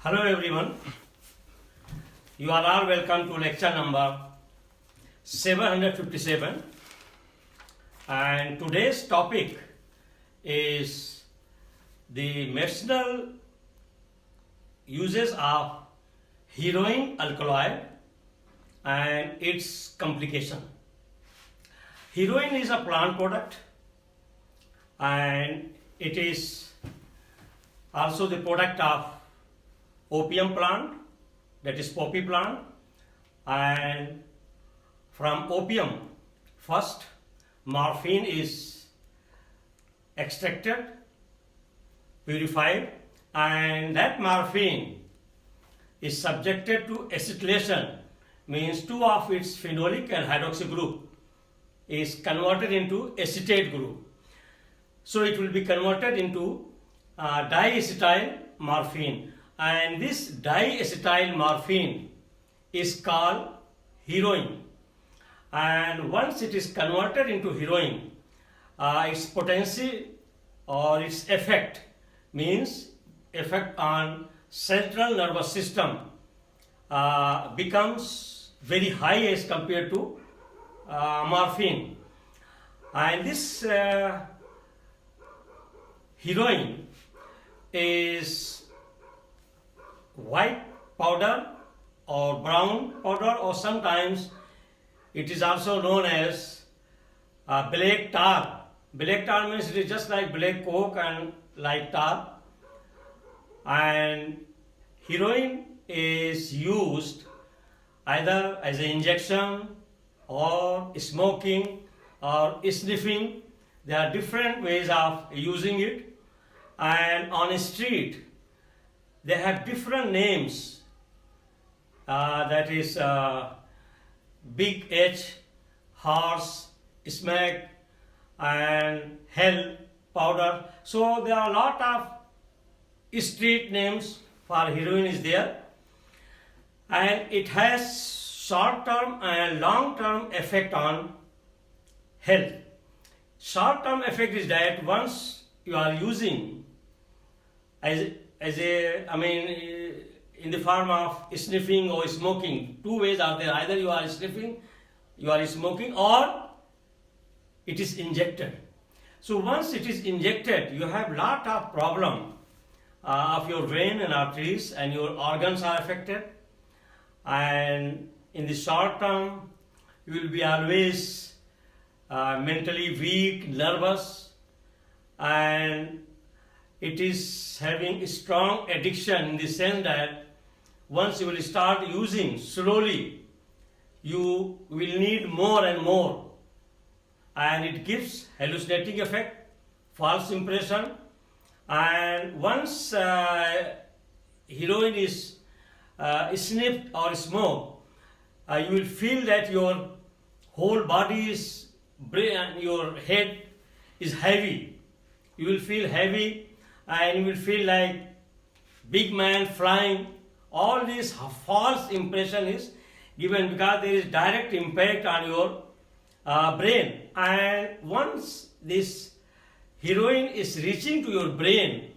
Hello everyone, you are all welcome to lecture number 757, and today's topic is the medicinal uses of heroin alkaloid and its complication. Heroin is a plant product and it is also the product of opium plant, that is poppy plant, and from opium first morphine is extracted, purified, and that morphine is subjected to acetylation, means two of its phenolic and hydroxy group is converted into acetate group. So it will be converted into diacetyl morphine, and this diacetyl morphine is called heroin. And once it is converted into heroin, its potency or its effect, means effect on central nervous system, becomes very high as compared to morphine. And this heroin is white powder or brown powder, or sometimes it is also known as black tar. Black tar means it is just like black coke and like tar. And heroin is used either as an injection or smoking or sniffing. There are different ways of using it, and on a street they have different names, that is Big H, horse, smack, and hell powder. So there are a lot of street names for heroin is there, and it has short-term and long-term effect on health. Short-term effect is that once you are using in the form of sniffing or smoking, two ways are there: either you are sniffing, you are smoking, or it is injected. So once it is injected, you have lot of problem of your vein and arteries, and your organs are affected. And in the short term, you will be always mentally weak, nervous, and it is having a strong addiction in the sense that once you will start using, slowly you will need more and more, and it gives hallucinating effect, false impression. And once heroin is sniffed or smoked, you will feel that your whole body is, brain, your head is heavy. You will feel heavy, and you will feel like big man flying. All this false impression is given because there is direct impact on your brain. And once this heroin is reaching to your brain,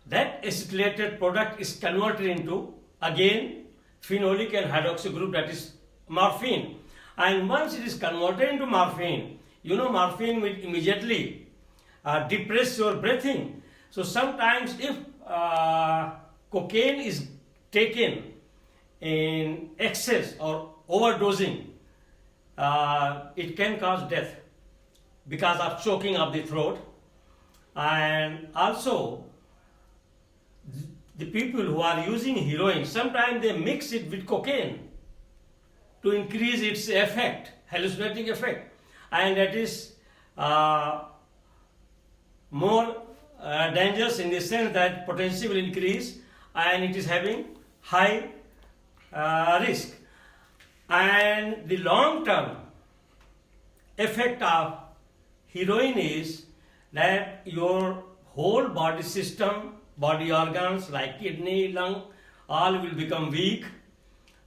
that acetylated product is converted into again phenolic and hydroxy group, that is morphine. And once it is converted into morphine, morphine will immediately depress your breathing. So sometimes if cocaine is taken in excess or overdosing, it can cause death because of choking of the throat. And also the people who are using heroin, sometimes they mix it with cocaine to increase its effect, hallucinating effect, and that is more dangerous in the sense that potency will increase, and it is having high risk. And the long-term effect of heroin is that your whole body system, body organs like kidney, lung, all will become weak,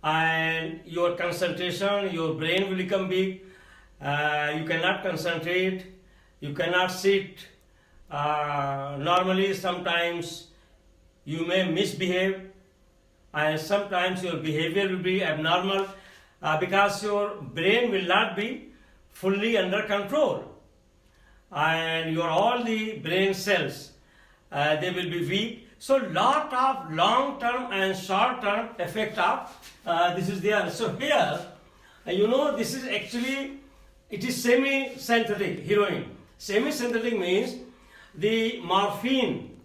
and your concentration, your brain will become weak. You cannot concentrate, you cannot sit. Normally sometimes you may misbehave, and sometimes your behavior will be abnormal because your brain will not be fully under control, and your all the brain cells they will be weak. So lot of long term and short term effect of this is there. So here this is actually, it is semi synthetic heroin. Semi synthetic means the morphine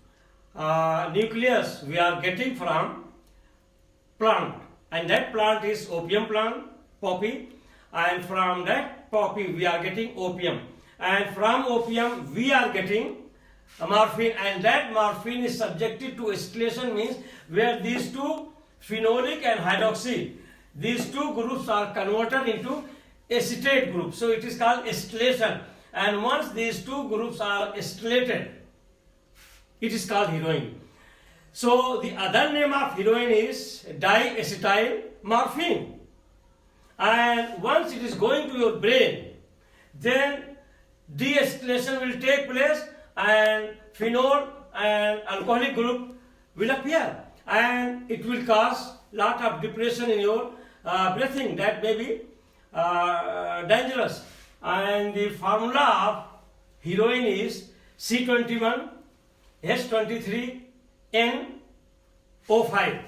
nucleus we are getting from plant, and that plant is opium plant, poppy, and from that poppy we are getting opium, and from opium we are getting morphine, and that morphine is subjected to acetylation, means where these two phenolic and hydroxy, these two groups are converted into acetate group, so it is called acetylation, and once these two groups are acetylated, it is called heroin. So the other name of heroin is diacetyl morphine, and once it is going to your brain, then deacetylation will take place and phenol and alcoholic group will appear, and it will cause lot of depression in your breathing, that may be dangerous. And the formula of heroin is C21 H23 NO5.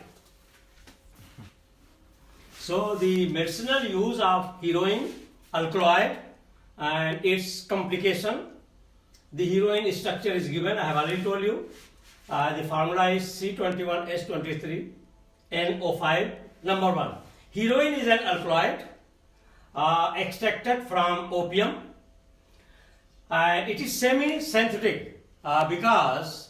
So the medicinal use of heroin alkaloid and its complication. The heroin structure is given, I have already told you. The formula is C21H23 NO5. Number 1. Heroin is an alkaloid extracted from opium, and it is semi-synthetic because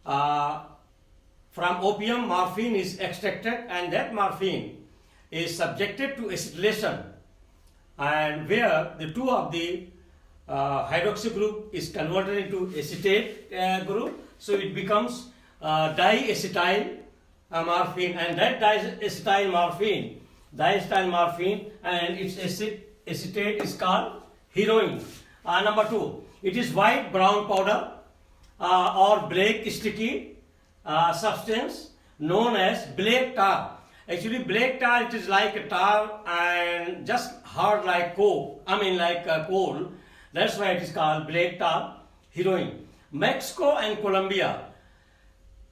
from opium morphine is extracted, and that morphine is subjected to acetylation, and where the two of the hydroxy group is converted into acetate group, so it becomes diacetyl morphine, and that diacetyl morphine and its acetate is called heroin. Number 2, it is white brown powder or black sticky substance known as black tar. Actually black tar, it is like a tar and just hard like coal, coal. That's why it is called black tar heroin. Mexico and Colombia,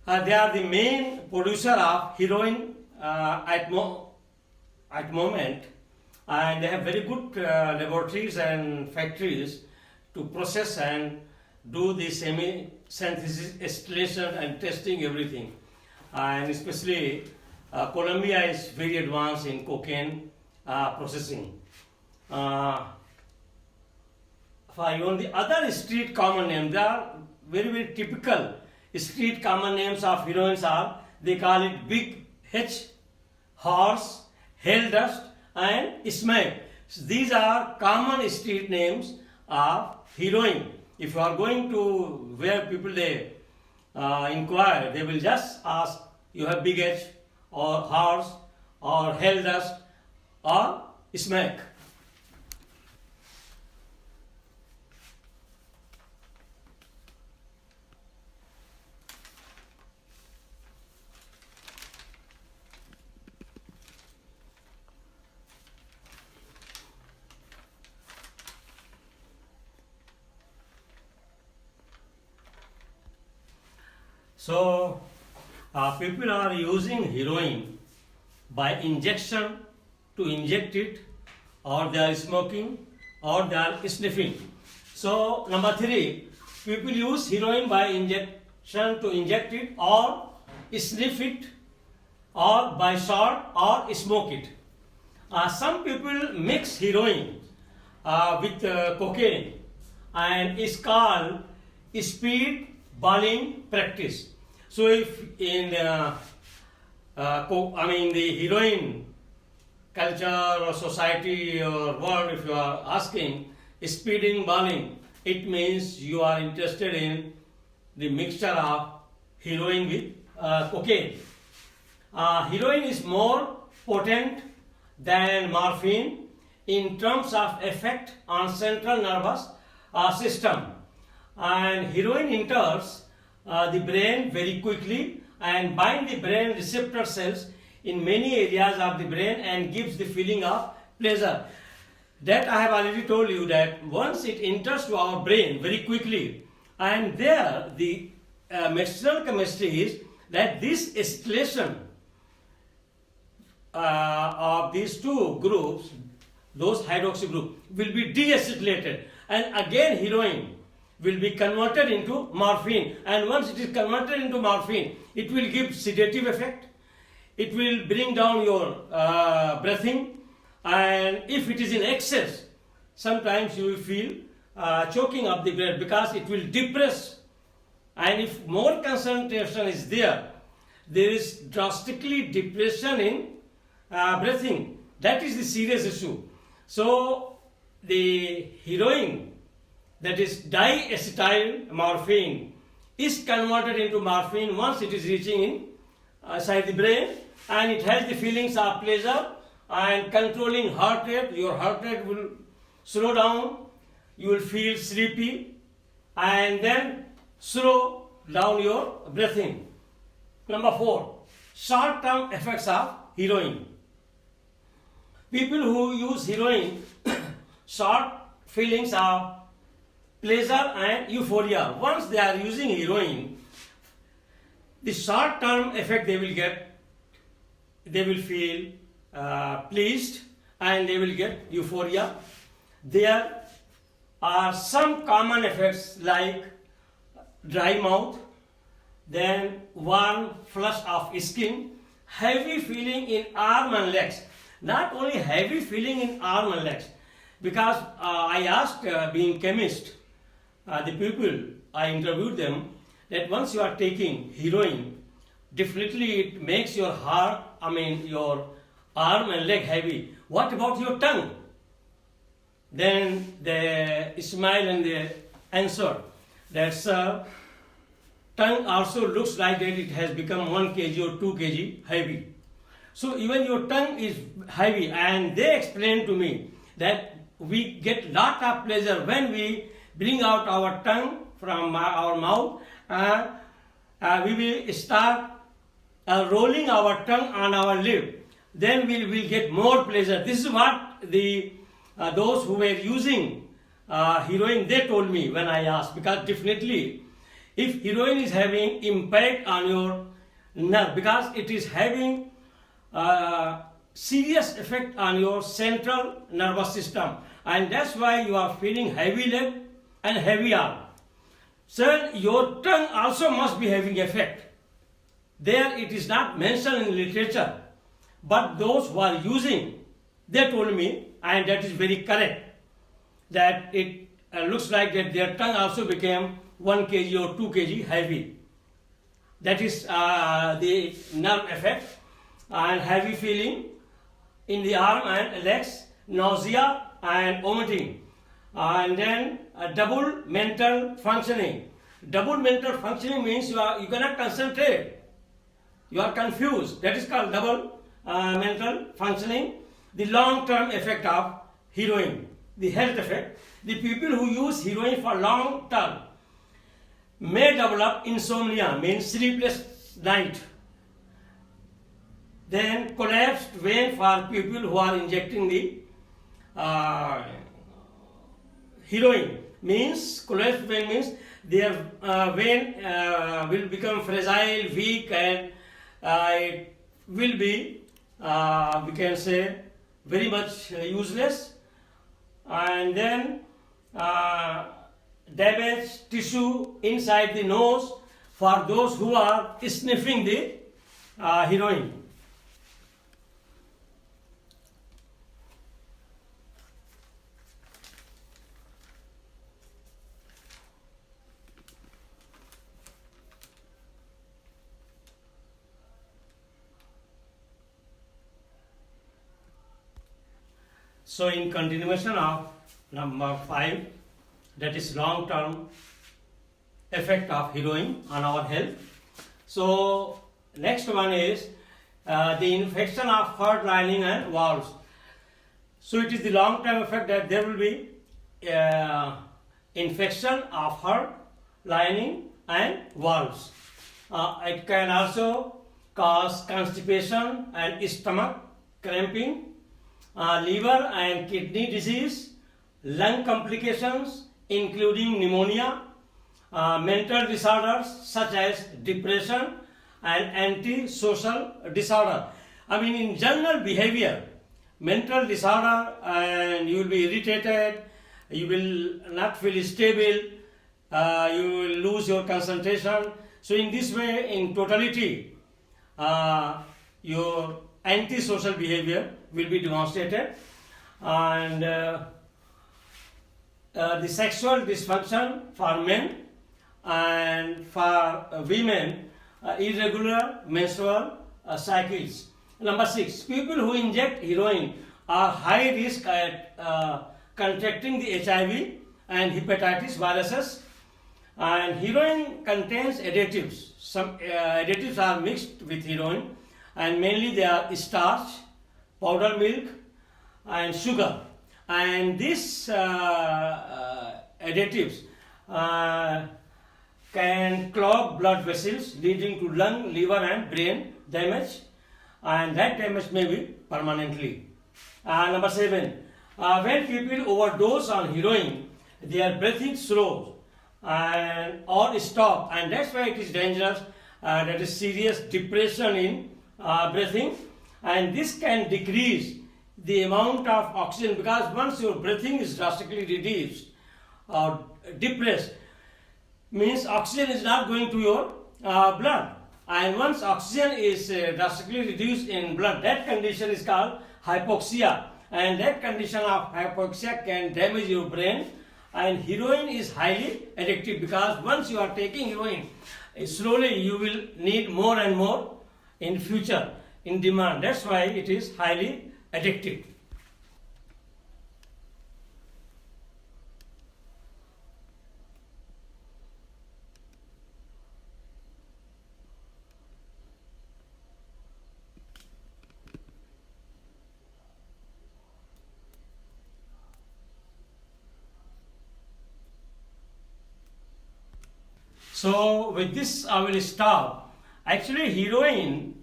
they are the main producer of heroin at moment, and they have very good laboratories and factories to process and do the semi-synthesis, acetylation and testing everything. And especially Colombia is very advanced in cocaine processing. For even the other street common names, they are very, very typical street common names of heroines are, they call it Big H, horse, hell dust and smack. So these are common street names of heroin. If you are going to where people they inquire, they will just ask, you have Big H or horse or hell dust or smack. So people are using heroin by injection, to inject it, or they are smoking, or they are sniffing. So number 3, people use heroin by injection, to inject it, or sniff it, or by shot, or smoke it. Some people mix heroin with cocaine, and it's called speed balling practice. So if in the heroin culture or society or world, if you are asking speeding balling, it means you are interested in the mixture of heroin with cocaine. Heroin is more potent than morphine in terms of effect on central nervous system, and heroin enters the brain very quickly and bind the brain receptor cells in many areas of the brain and gives the feeling of pleasure. That I have already told you that once it enters to our brain very quickly, and there the medicinal chemistry is that this acetylation of these two groups, those hydroxy group, will be deacetylated, and again heroin will be converted into morphine, and once it is converted into morphine, it will give sedative effect, it will bring down your breathing, and if it is in excess, sometimes you will feel choking of the breath because it will depress, and if more concentration is there, there is drastically depression in breathing. That is the serious issue. So the heroin, that is diacetyl morphine, is converted into morphine once it is reaching inside the brain, and it has the feelings of pleasure and controlling heart rate. Your heart rate will slow down, you will feel sleepy, and then slow down your breathing. Number 4, short-term effects of heroin. People who use heroin, short feelings of pleasure and euphoria. Once they are using heroin, the short-term effect they will get, they will feel pleased and they will get euphoria. There are some common effects like dry mouth, then warm flush of skin, heavy feeling in arm and legs. Not only heavy feeling in arm and legs, because I asked, being chemist, the people, I interviewed them, that once you are taking heroin, definitely it makes your your arm and leg heavy. What about your tongue? Then they smile and they answer that, sir, tongue also looks like that it has become 1 kg or 2 kg heavy. So even your tongue is heavy, and they explained to me that we get lot of pleasure when we bring out our tongue from our mouth. We will start rolling our tongue on our lip. Then we will get more pleasure. This is what the those who were using heroin, they told me when I asked, because definitely if heroin is having impact on your nerve, because it is having serious effect on your central nervous system, and that's why you are feeling heavy leg and heavy arm. So your tongue also must be having effect. There it is not mentioned in literature, but those who are using, they told me, and that is very correct, that it looks like that their tongue also became 1 kg or 2 kg heavy. That is the nerve effect. And heavy feeling in the arm and legs, nausea and vomiting, and then double mental functioning. Double mental functioning means you cannot concentrate, you are confused. That is called double mental functioning. The long-term effect of heroin, the health effect. The people who use heroin for long term may develop insomnia, means sleepless night. Then collapsed vein for people who are injecting the heroin, means collapsed vein means their vein will become fragile, weak, and it will be, we can say, very much useless. And then damaged tissue inside the nose for those who are sniffing the heroin. So in continuation of number 5, that is long-term effect of heroin on our health. So next one is the infection of heart lining and valves. So it is the long-term effect that there will be infection of heart lining and valves. It can also cause constipation and stomach cramping, liver and kidney disease, lung complications including pneumonia, mental disorders such as depression and antisocial disorder. I mean, in general behavior, mental disorder, and you will be irritated, you will not feel stable, you will lose your concentration. So in this way, in totality, your antisocial behavior will be demonstrated, and the sexual dysfunction for men, and for women, irregular menstrual cycles. Number 6, people who inject heroin are high risk at contracting the HIV and hepatitis viruses. And heroin contains additives. Some additives are mixed with heroin, and mainly they are starch, powdered milk, and sugar. And these additives can clog blood vessels, leading to lung, liver, and brain damage, and that damage may be permanently. Number 7, when people overdose on heroin, their breathing slows or stop, and that's why it is dangerous. That is serious depression in breathing, and this can decrease the amount of oxygen, because once your breathing is drastically reduced or depressed, means oxygen is not going to your blood, and once oxygen is drastically reduced in blood, that condition is called hypoxia, and that condition of hypoxia can damage your brain. And heroin is highly addictive, because once you are taking heroin, slowly you will need more and more in future in demand. That's why it is highly addictive. So with this I will stop. Actually, heroin,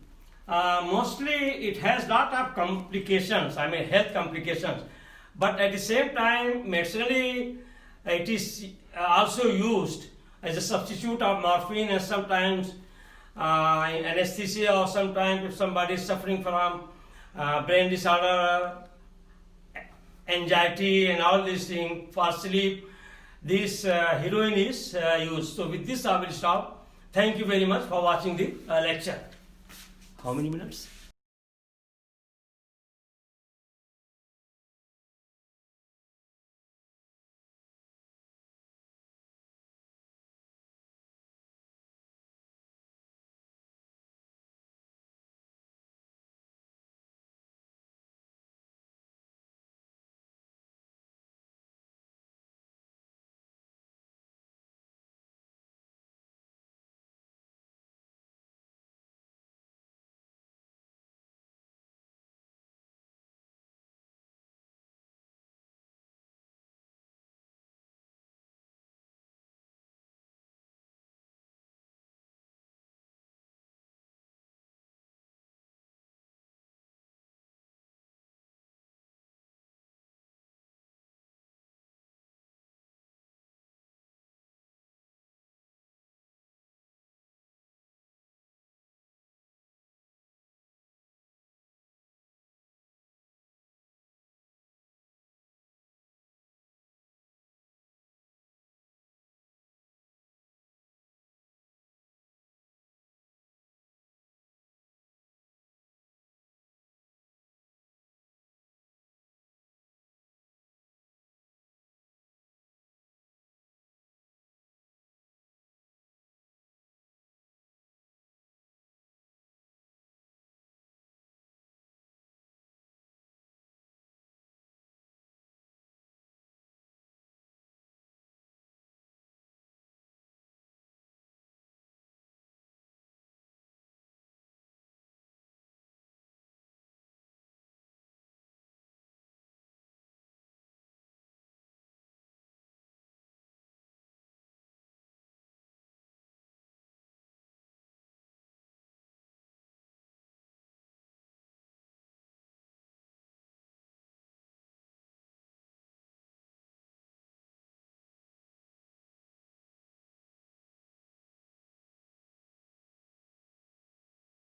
mostly it has lot of complications, I mean health complications, but at the same time medicinally it is also used as a substitute of morphine, and sometimes in anesthesia, or sometimes if somebody is suffering from brain disorder, anxiety, and all these things, for sleep, this heroin is used. So with this I will stop. Thank you very much for watching the lecture. How many minutes?